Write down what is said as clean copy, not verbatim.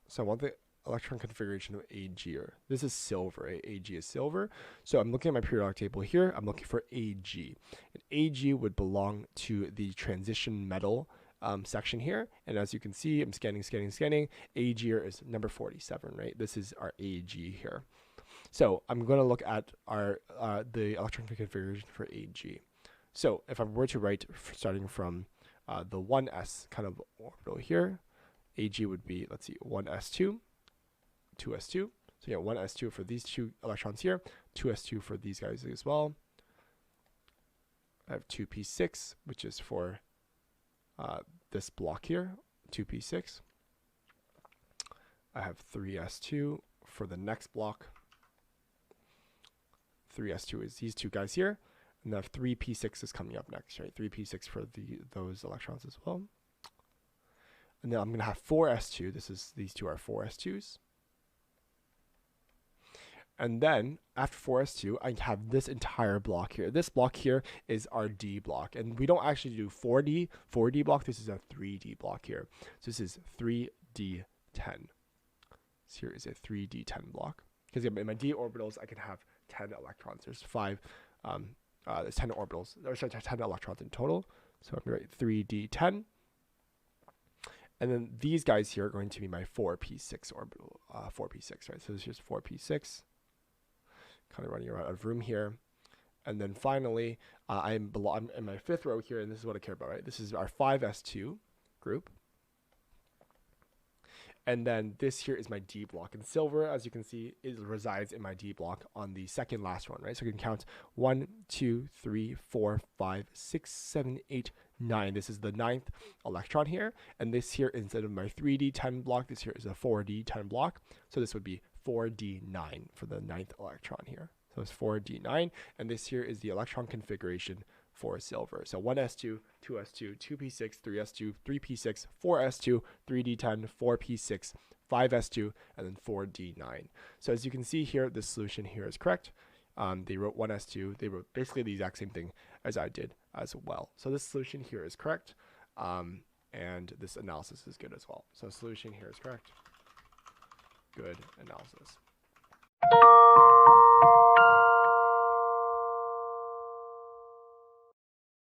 So I want the electron configuration of Ag. This is silver. Ag is silver. So I'm looking at my periodic table here. I'm looking for Ag. And Ag would belong to the transition metal section here. And as you can see, I'm scanning. Ag is number 47, right? This is our Ag here. So I'm going to look at our the electron configuration for Ag. So if I were to write starting from the 1s kind of orbital here, Ag would be, let's see, 1s2, 2s2. So yeah, 1s2 for these two electrons here, 2s2 for these guys as well. I have 2p6, which is for this block here, 2p6. I have 3s2 for the next block. 3s2 is these two guys here. And then 3p6 is coming up next, right? 3p6 for those electrons as well. And then I'm going to have 4s2. These two are 4s2s. And then after 4s2, I have this entire block here. This block here is our D block. And we don't actually do 4D block. This is a 3D block here. So this is 3D10. So here is a 3D10 block. Because in my D orbitals, I can have 10 electrons. There's 10 orbitals. There's 10 electrons in total. So I'm going to write 3D10. And then these guys here are going to be my 4p6 orbital, 4p6, right? So this is just 4p6. Kind of running out of room here. And then finally, I'm in my fifth row here, and this is what I care about, right? This is our 5s2 group. And then this here is my D block. And silver, as you can see, resides in my D block on the second last one, right? So you can count 1, 2, 3, 4, 5, 6, 7, 8, 9. This is the 9th electron here. And this here, instead of my 3D10 block, this here is a 4D10 block. So this would be 4D9 for the 9th electron here. So it's 4D9. And this here is the electron configuration for silver. So 1s2, 2s2, 2p6, 3s2, 3p6, 4s2, 3d10, 4p6, 5s2, and then 4d9. So as you can see here, the solution here is correct. They wrote 1s2. They wrote basically the exact same thing as I did as well. So this solution here is correct. And this analysis is good as well. So solution here is correct. Good analysis.